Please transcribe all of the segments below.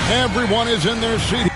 Everyone is in their seat.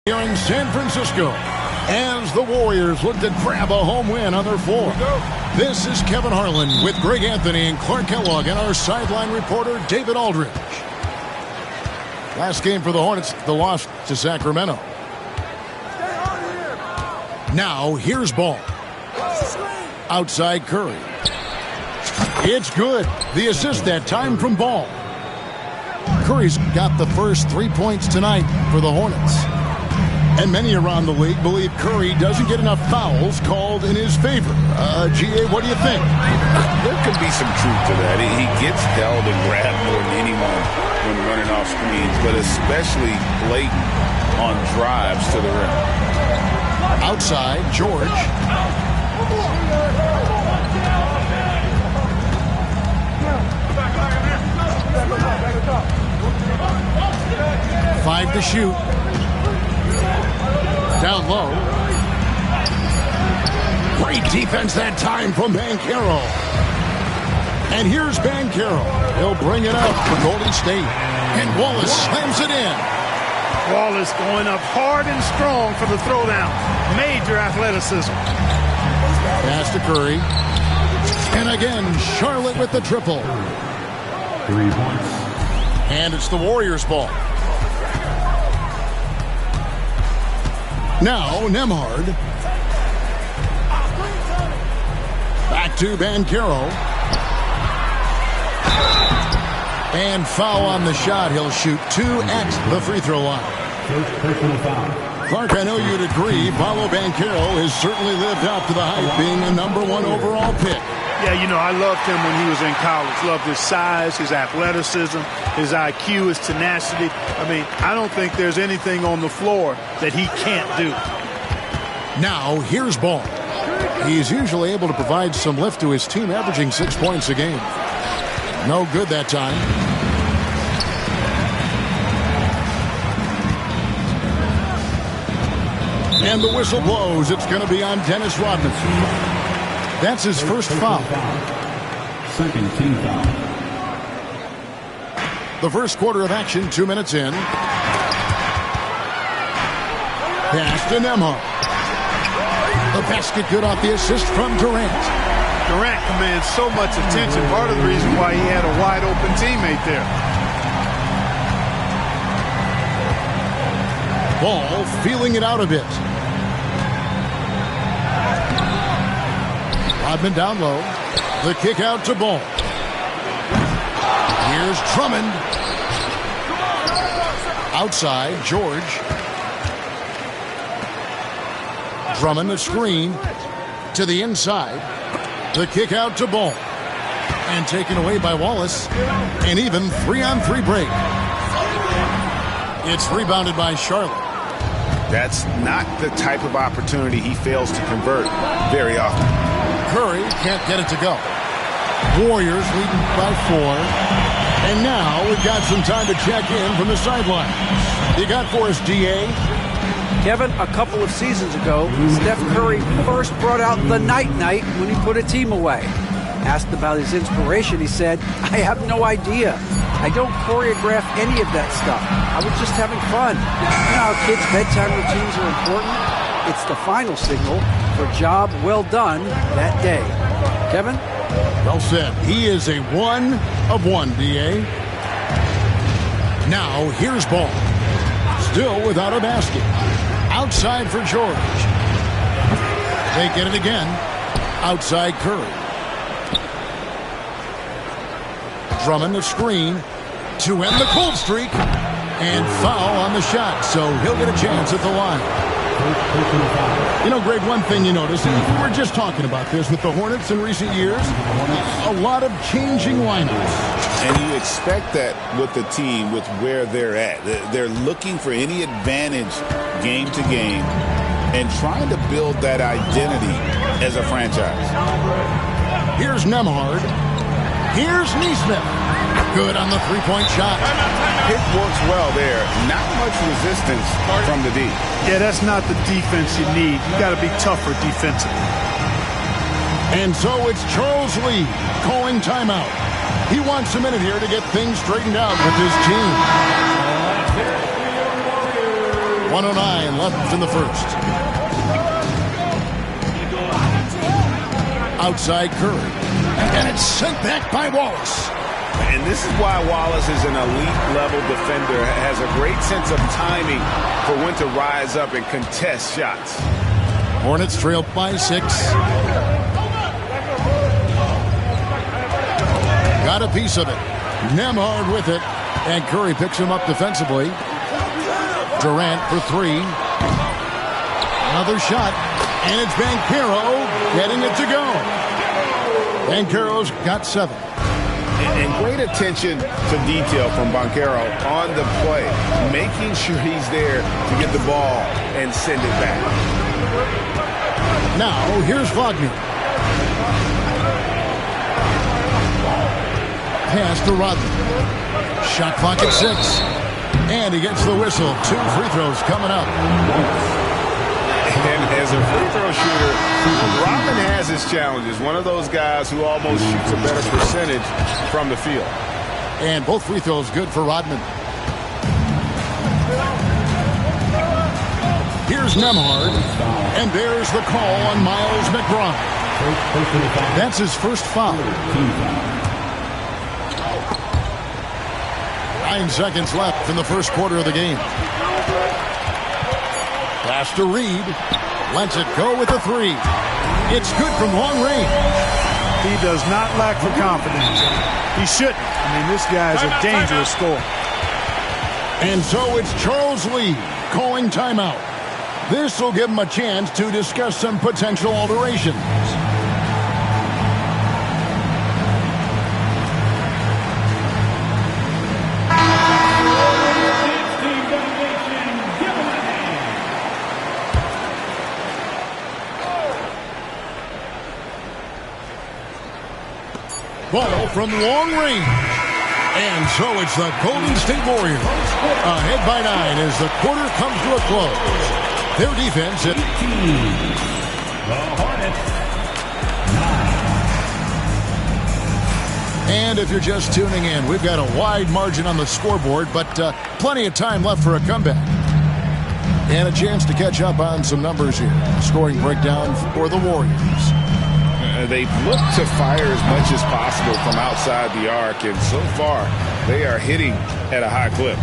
Here in San Francisco, as the Warriors look to grab a home win on their floor. This is Kevin Harlan with Greg Anthony and Clark Kellogg and our sideline reporter David Aldridge. Last game for the Hornets, the loss to Sacramento. Now here's ball. Outside Curry. It's good. The assist that time from Ball. Curry's got the first 3 points tonight for the Hornets. And many around the league believe Curry doesn't get enough fouls called in his favor. G.A., what do you think? There could be some truth to that. He gets held and grabbed more than anyone when running off screens, but especially blatant on drives to the rim. Outside, George. Five to shoot. Down low. Great defense that time from Banchero. And here's Banchero. He'll bring it up for Golden State. And Wallace slams it in. Wallace going up hard and strong for the throwdown. Major athleticism. Pass to Curry. And again, Charlotte with the triple. 3 points. And it's the Warriors' ball. Now, Nembhard. Back to Banchero. And foul on the shot. He'll shoot 2 at the free throw line. First personal foul. Clark, I know you'd agree, Paolo Banchero has certainly lived up to the hype, being a #1 overall pick. Yeah, you know, I loved him when he was in college. Loved his size, his athleticism, his IQ, his tenacity. I mean, I don't think there's anything on the floor that he can't do. Now, here's Ball. He's usually able to provide some lift to his team, averaging 6 points a game. No good that time. And the whistle blows. It's going to be on Dennis Rodman. That's his first foul. Second team foul. The first quarter of action, 2 minutes in. Pass to Nembhard. The basket good off the assist from Durant. Durant commands so much attention. Part of the reason why he had a wide open teammate there. Ball feeling it out a bit. Rodman down low. The kick out to Ball. Here's Drummond. Outside, George. Drummond a screen to the inside. The kick out to Ball. And taken away by Wallace. An even 3-on-3 break. It's rebounded by Charlotte. That's not the type of opportunity he fails to convert very often. Curry can't get it to go. Warriors leading by 4. And now we've got some time to check in from the sideline. You got for us, D.A.? Kevin, a couple of seasons ago, Steph Curry first brought out the night-night when he put a team away. Asked about his inspiration, he said, "I have no idea. I don't choreograph any of that stuff. I was just having fun." You know how kids' bedtime routines are important? It's the final signal for job well done that day. Kevin? Well said. He is a 1 of 1, D.A. Now, here's Ball. Still without a basket. Outside for George. They get it again. Outside Curry. Drummond the screen to end the cold streak. And foul on the shot, so he'll get a chance at the line. You know, Greg, one thing you notice, and we were just talking about this with the Hornets in recent years, a lot of changing lineups. And you expect that with the team, with where they're at. They're looking for any advantage game to game and trying to build that identity as a franchise. Here's Nembhard. Here's Nesmith. Good on the three-point shot. It works well there. Not much resistance from the D. Yeah, that's not the defense you need. You got to be tougher defensively. And so it's Charles Lee calling timeout. He wants a minute here to get things straightened out with his team. 1:09 left in the first. Outside Curry. And it's sent back by Wallace. And this is why Wallace is an elite-level defender, has a great sense of timing for when to rise up and contest shots. Hornets trail by 6. Got a piece of it. Nembhard with it. And Curry picks him up defensively. Durant for 3. Another shot. And it's Banchero getting it to go. Banchero's got 7. And great attention to detail from Banchero on the play, making sure he's there to get the ball and send it back. Now, here's Wagner. Pass to Rodman. Shot clock at 6. And he gets the whistle. 2 free throws coming up. And as a free throw shooter, Rodman has his challenges. One of those guys who almost shoots a better percentage from the field. And both free throws good for Rodman. Here's Nembhard. And there's the call on Miles McBride. That's his first foul. 9 seconds left in the first quarter of the game. Pass to Reed. Lets it go with a 3. It's good from long range. He does not lack for confidence. He shouldn't. I mean, this guy's a dangerous scorer. And so it's Charles Lee calling timeout. This will give him a chance to discuss some potential alterations. Ball from long range. And so it's the Golden State Warriors. Ahead by 9 as the quarter comes to a close. Their defense at The Hornets. 9. And if you're just tuning in, we've got a wide margin on the scoreboard, but plenty of time left for a comeback. And a chance to catch up on some numbers here. Scoring breakdown for the Warriors. They've looked to fire as much as possible from outside the arc, and so far they are hitting at a high clip.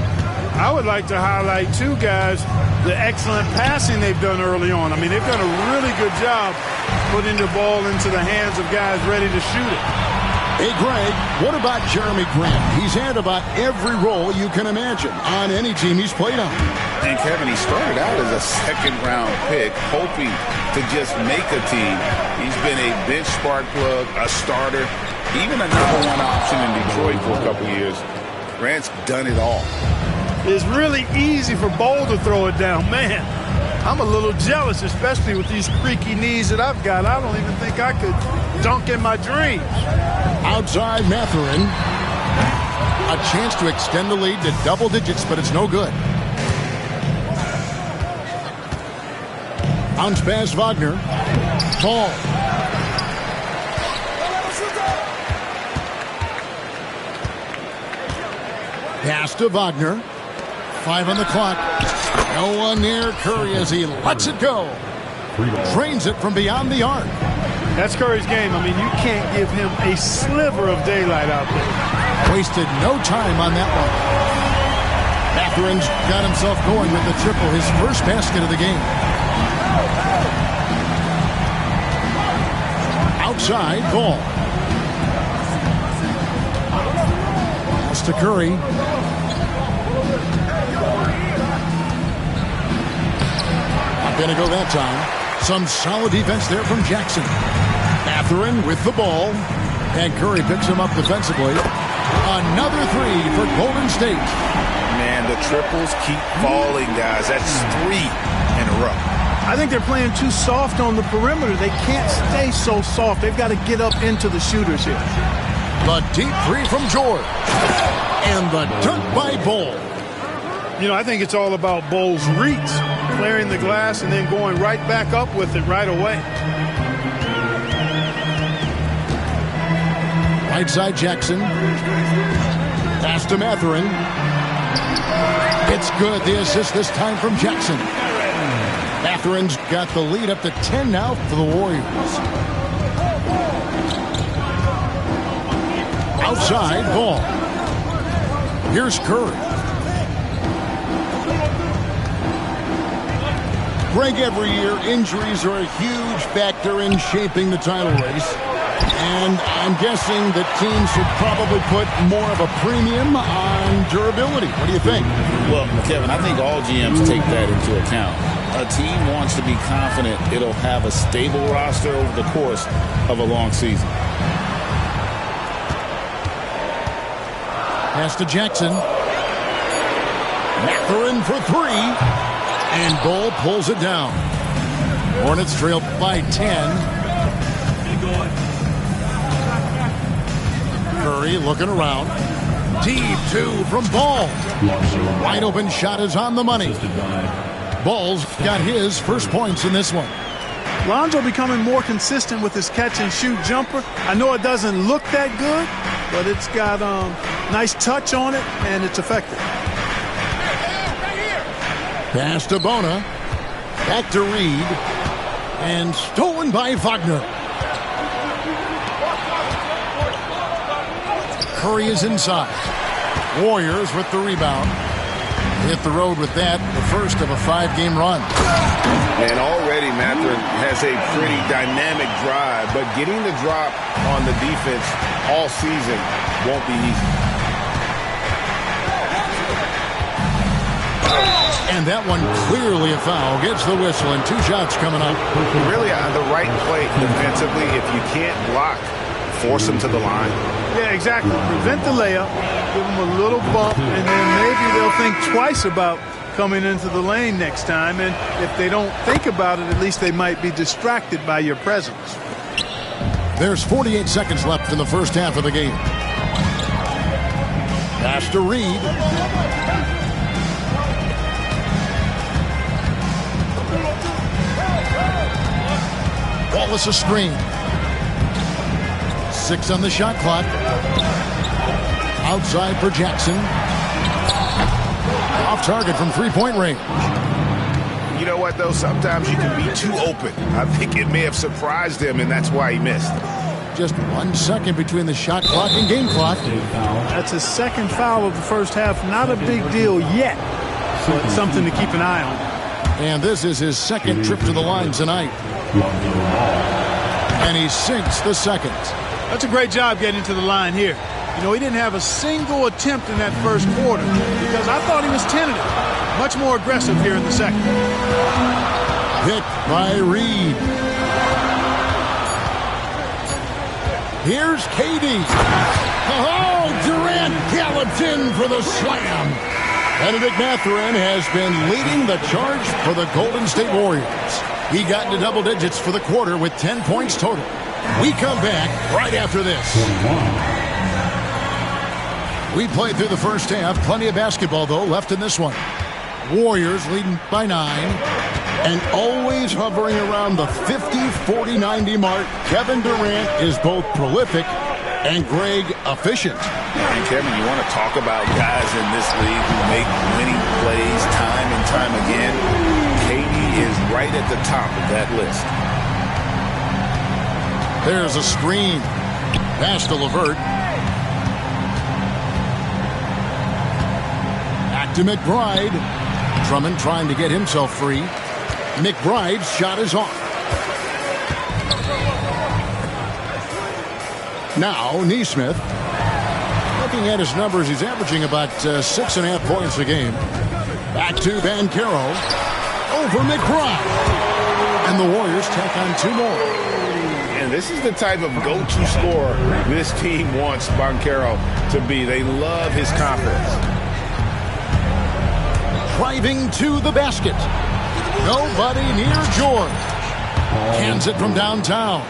I would like to highlight, too, guys, the excellent passing they've done early on. I mean, they've done a really good job putting the ball into the hands of guys ready to shoot it. Hey, Greg, what about Jeremy Grant? He's had about every role you can imagine on any team he's played on. And, Kevin, he started out as a second-round pick, hoping to just make a team. He's been a bench spark plug, a starter, even a #1 option in Detroit for a couple years. Grant's done it all. It's really easy for Bol to throw it down. Man, I'm a little jealous, especially with these creaky knees that I've got. I don't even think I could dunk in my dreams. Outside Mathurin. A chance to extend the lead to double digits, but it's no good. Bounce pass Wagner. Ball. Pass to Wagner. 5 on the clock. No one near Curry as he lets it go. Drains it from beyond the arc. That's Curry's game. I mean, you can't give him a sliver of daylight out there. Wasted no time on that one. Matherin's got himself going with the triple, his first basket of the game. Outside, Ball. Pass to Curry. Not going to go that time. Some solid defense there from Jackson. Matherin with the ball. And Curry picks him up defensively. Another three for Golden State. Man, the triples keep falling, guys. That's 3 in a row. I think they're playing too soft on the perimeter. They can't stay so soft. They've got to get up into the shooters here. The deep three from George. And the dunk by Ball. You know, I think it's all about Ball's reach. Clearing the glass and then going right back up with it right away. Right side Jackson. Pass to Matherin. It's good. The assist this time from Jackson. Matherin's got the lead up to 10 now for the Warriors. Outside, Ball. Here's Curry. Greg, every year injuries are a huge factor in shaping the title race. And I'm guessing that teams should probably put more of a premium on durability. What do you think? Well, Kevin, I think all GMs take that into account. A team wants to be confident it'll have a stable roster over the course of a long season. Pass to Jackson. Matherin for three. And Ball pulls it down. Hornets trail by 10. Curry looking around. Deep two from Ball. Wide open shot is on the money. Ball's got his first points in this one. Lonzo becoming more consistent with his catch-and-shoot jumper. I know it doesn't look that good, but it's got nice touch on it, and it's effective. Pass to Bona. Back to Reed. And stolen by Wagner. Curry is inside. Warriors with the rebound. Hit the road with that, the first of a 5-game run. And already Matherin has a pretty dynamic drive, but getting the drop on the defense all season won't be easy. And that one clearly a foul. Gets the whistle and 2 shots coming up. Really on the right play defensively. If you can't block, force them to the line. Yeah, exactly. Prevent the layup, give them a little bump, and then maybe they'll think twice about coming into the lane next time. And if they don't think about it, at least they might be distracted by your presence. There's 48 seconds left in the first half of the game. Pass to Reed. Wallace a screen. 6 on the shot clock. Outside for Jackson. Off target from 3-point range. You know what, though? Sometimes you can be too open. I think it may have surprised him, and that's why he missed. Just 1 second between the shot clock and game clock. That's his second foul of the first half. Not a big deal yet, but something to keep an eye on. And this is his second trip to the line tonight. And he sinks the second. That's a great job getting to the line here. You know, he didn't have a single attempt in that first quarter because I thought he was tentative. Much more aggressive here in the second. Hit by Reed. Here's KD. Oh, Durant galloped in for the slam. Bennedict Mathurin has been leading the charge for the Golden State Warriors. He got into double digits for the quarter with 10 points total. We come back right after this. We played through the first half. Plenty of basketball, though, left in this one. Warriors leading by 9. And always hovering around the 50, 40, 90 mark. Kevin Durant is both prolific and Greg efficient. And Kevin, you want to talk about guys in this league who make winning plays time and time again. KD is right at the top of that list. There's a screen. Pass to LeVert. Back to McBride. Drummond trying to get himself free. McBride's shot is off. Now Nesmith. Looking at his numbers, he's averaging about 6.5 points a game. Back to Banchero. Over McBride. And the Warriors take on 2 more. And this is the type of go-to scorer this team wants Banchero to be. They love his confidence. Driving to the basket. Nobody near George. Hands it from downtown.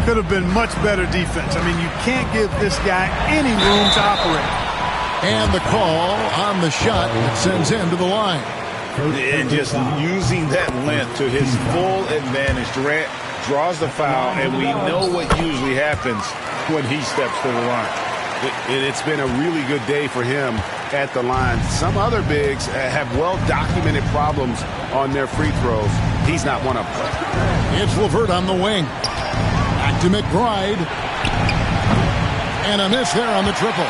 Could have been much better defense. I mean, you can't give this guy any room to operate. And the call on the shot that sends him to the line. And just using that length to his full advantage. Durant draws the foul, and we know what usually happens when he steps to the line. It's been a really good day for him at the line. Some other bigs have well-documented problems on their free throws. He's not one of them. It's LeVert on the wing. Back to McBride. And a miss there on the triple.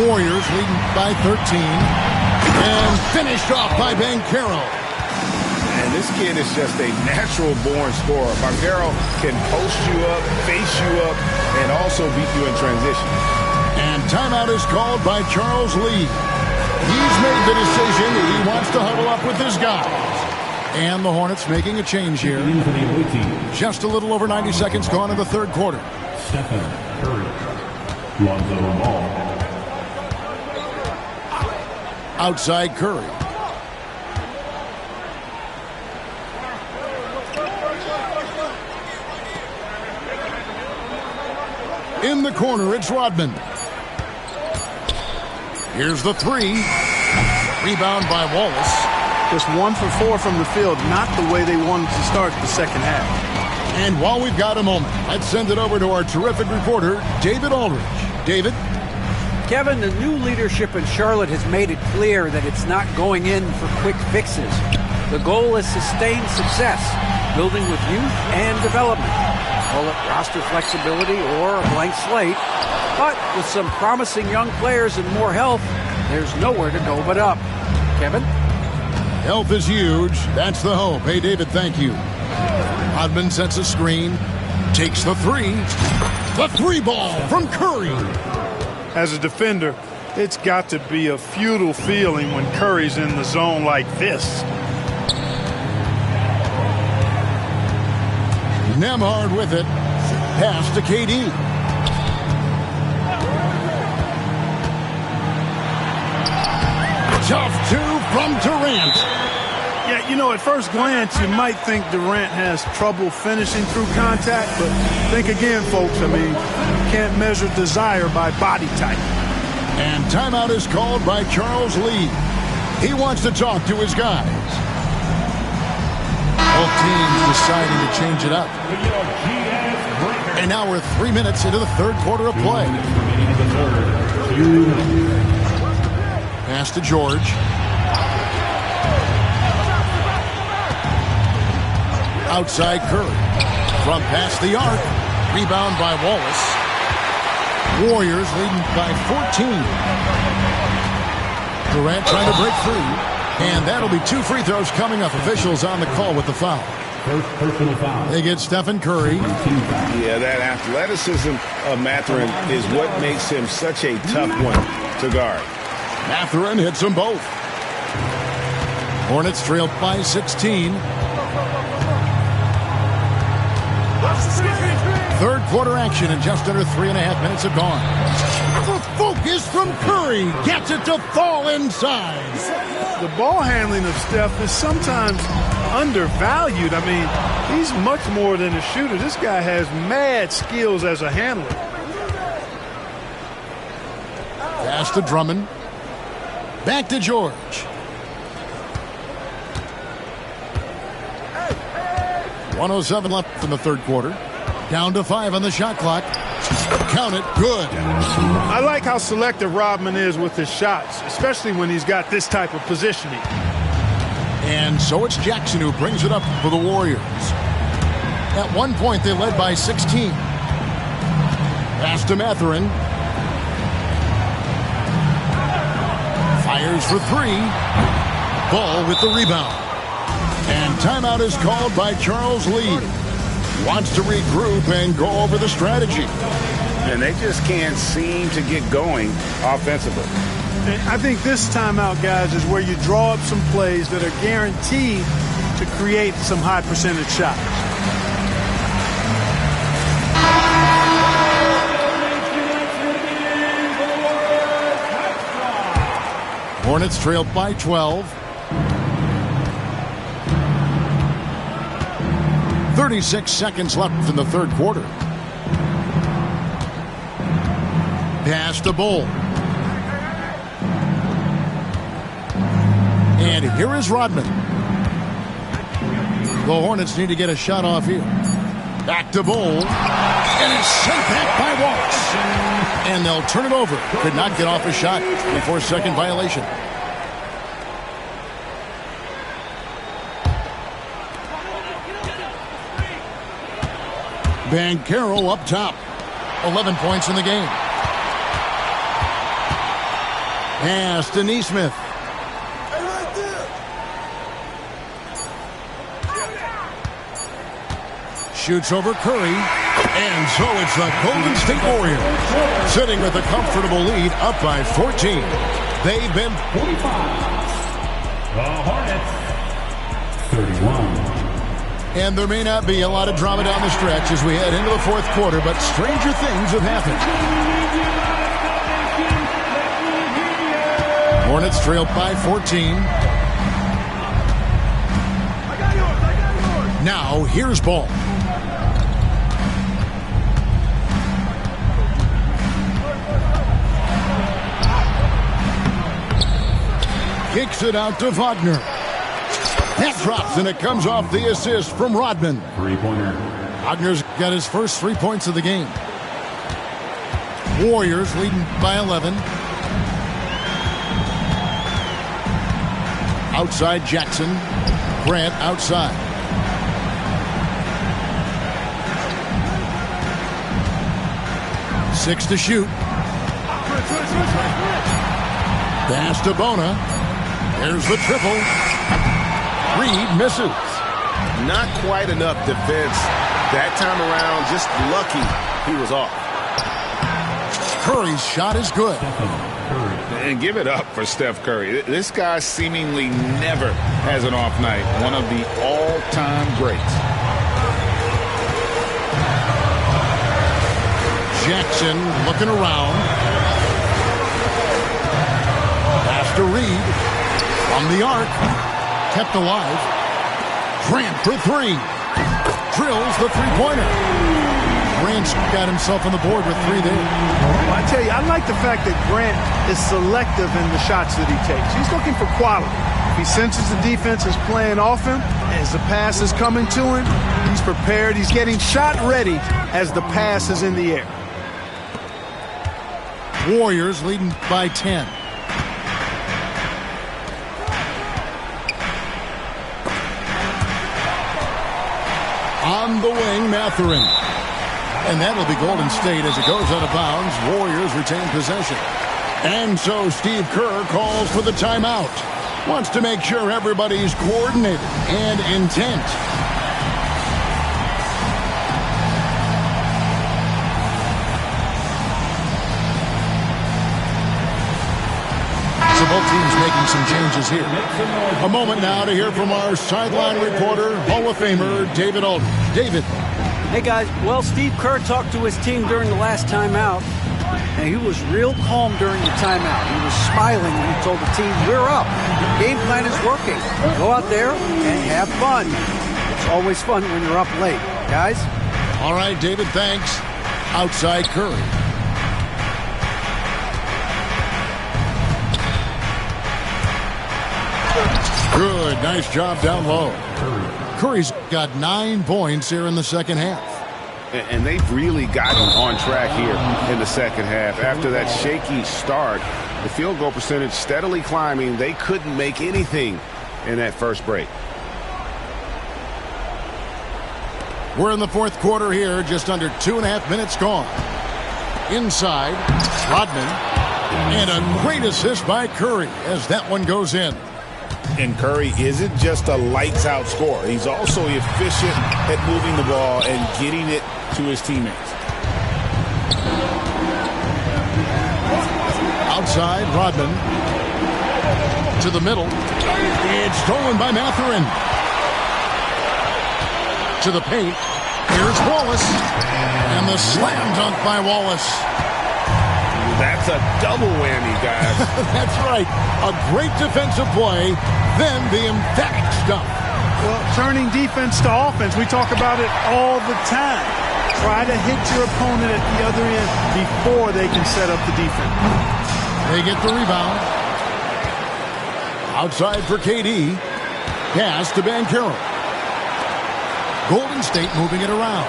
Warriors leading by 13. And finished off by Banchero. And this kid is just a natural-born scorer. Banchero can post you up, face you up, and also beat you in transition. And timeout is called by Charles Lee. He's made the decision he wants to huddle up with his guys. And the Hornets making a change here. Just a little over 90 seconds gone in the third quarter. Stephen Curry. Lonzo Ball. Outside Curry. In the corner, it's Rodman. Here's the 3. Rebound by Wallace. Just 1 for 4 from the field, not the way they wanted to start the second half. And while we've got a moment, let's send it over to our terrific reporter, David Aldridge. David? Kevin, the new leadership in Charlotte has made it clear that it's not going in for quick fixes. The goal is sustained success, building with youth and development. Call it roster flexibility or a blank slate. But with some promising young players and more health, there's nowhere to go but up. Kevin? Health is huge. That's the hope. Hey, David, thank you. Rodman sets a screen, takes the 3. The 3 ball from Curry. As a defender, it's got to be a futile feeling when Curry's in the zone like this. Nembhard with it. Pass to KD. Tough 2 from Durant. Yeah, you know, at first glance, you might think Durant has trouble finishing through contact, but think again, folks. I mean, you can't measure desire by body type. And timeout is called by Charles Lee. He wants to talk to his guys. Both teams deciding to change it up. And now we're 3 minutes into the third quarter of play. Pass to George. Outside Curry. From past the arc. Rebound by Wallace. Warriors leading by 14. Durant trying to break free. And that'll be 2 free throws coming up. Officials on the call with the foul. First personal foul. They get Stephen Curry. Yeah, that athleticism of Mathurin is what makes him such a tough one to guard. Mathurin hits them both. Hornets trailed by 16. Third quarter action and just under 3.5 minutes have gone. The focus from Curry gets it to fall inside. The ball handling of Steph is sometimes undervalued. I mean, he's much more than a shooter. This guy has mad skills as a handler. Pass to Drummond. Back to George. .107 left in the third quarter. Down to 5 on the shot clock. Count it. Good. I like how selective Rodman is with his shots, especially when he's got this type of positioning. And so it's Jackson who brings it up for the Warriors. At one point, they led by 16. Pass to Mathurin. Fires for three. Ball with the rebound. And timeout is called by Charles Lee. Wants to regroup and go over the strategy. And they just can't seem to get going offensively. I think this timeout, guys, is where you draw up some plays that are guaranteed to create some high percentage shots. Hornets trail by 12. 36 seconds left in the third quarter. Pass to Bull. And here is Rodman. The Hornets need to get a shot off here. Back to Bull. And it's sent back by Walks. And they'll turn it over. Could not get off a shot before second violation. Banchero up top. 11 points in the game. Pass to Nesmith. Shoots over Curry. And so it's the Golden State Warriors sitting with a comfortable lead up by 14. They've been 45. The Hornets 31. And there may not be a lot of drama down the stretch as we head into the fourth quarter, but stranger things have happened. Hornets trail by 14. Now here's Ball. Kicks it out to Wagner. That drops, and it comes off the assist from Rodman. Three-pointer. Wagner's got his first 3 points of the game. Warriors leading by 11. Outside Jackson. Grant outside. Six to shoot. Pass to Bona. There's the triple. Reed misses. Not quite enough defense that time around. Just lucky he was off. Curry's shot is good. And give it up for Steph Curry. This guy seemingly never has an off night. One of the all-time greats. Jackson looking around. Pass to Reed. From the arc. Kept alive. Grant for three. Drills the three-pointer. Grant's got himself on the board with three there. Well, I tell you, I like the fact that Grant is selective in the shots that he takes. He's looking for quality. If he senses the defense is playing off him, as the pass is coming to him, he's prepared. He's getting shot ready as the pass is in the air. Warriors leading by 10. On the wing, Mathurin. And that'll be Golden State as it goes out of bounds. Warriors retain possession. And so Steve Kerr calls for the timeout. Wants to make sure everybody's coordinated and intent. So both teams making some changes here. A moment now to hear from our sideline reporter, Hall of Famer David Aldridge. David. Hey, guys. Well, Steve Kerr talked to his team during the last timeout, and he was real calm during the timeout. He was smiling when he told the team, we're up. The game plan is working. Go out there and have fun. It's always fun when you're up late. Guys? All right, David, thanks. Outside Curry. Good, nice job down low. Curry's got 9 points here in the second half. And they've really gotten on track here in the second half. After that shaky start, the field goal percentage steadily climbing. They couldn't make anything in that first break. We're in the fourth quarter here, just under 2.5 minutes gone. Inside, Rodman. And a great assist by Curry as that one goes in. And Curry isn't just a lights-out scorer. He's also efficient at moving the ball and getting it to his teammates. Outside, Rodman. To the middle. It's stolen by Mathurin. To the paint. Here's Wallace. And the slam dunk by Wallace. That's a double whammy, guys. That's right. A great defensive play, then the emphatic stuff. Well, turning defense to offense, we talk about it all the time. Try to hit your opponent at the other end before they can set up the defense. They get the rebound. Outside for KD. Pass to Banchero. Golden State moving it around.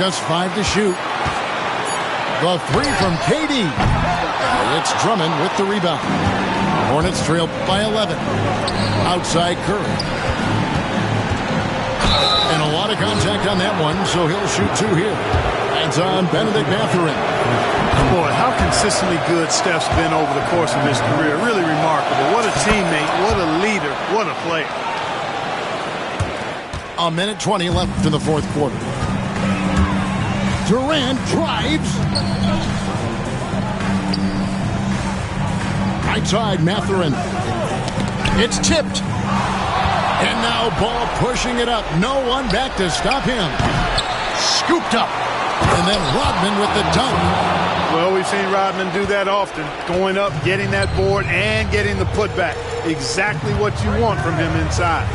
Just 5 to shoot. The three from KD. It's Drummond with the rebound. Hornets trail by 11. Outside Curry. And a lot of contact on that one, so he'll shoot 2 here. Hands on Benedict Mathurin. Boy, how consistently good Steph's been over the course of his career. Really remarkable. What a teammate. What a leader. What a player. A minute 20 left in the fourth quarter. Durant drives. Right side, Mathurin. It's tipped. And now ball pushing it up. No one back to stop him. Scooped up. And then Rodman with the dunk. Well, we've seen Rodman do that often. Going up, getting that board, and getting the putback. Exactly what you want from him inside.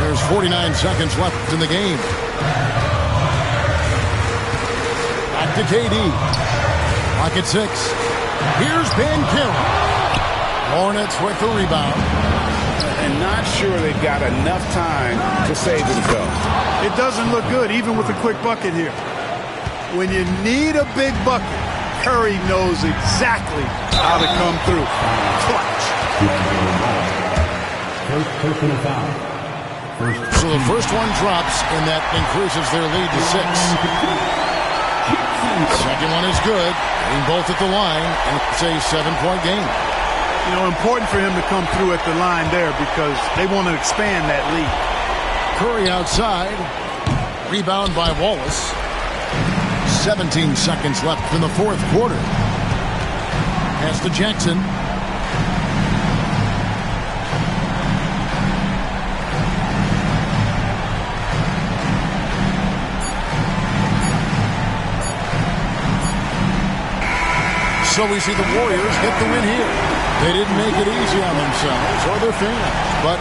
There's 49 seconds left in the game. Back to KD. Clock at 6. Here's Banchero. Hornets with the rebound. And not sure they've got enough time to save themselves. It doesn't look good, even with a quick bucket here. When you need a big bucket, Curry knows exactly how to come through. Clutch. First personal foul. So the first one drops, and that increases their lead to 6. Second one is good. Getting both at the line, and it's a 7-point game. You know, important for him to come through at the line there because they want to expand that lead. Curry outside. Rebound by Wallace. 17 seconds left in the fourth quarter. Pass to Jackson. So we see the Warriors get the win here. They didn't make it easy on themselves or their fans, but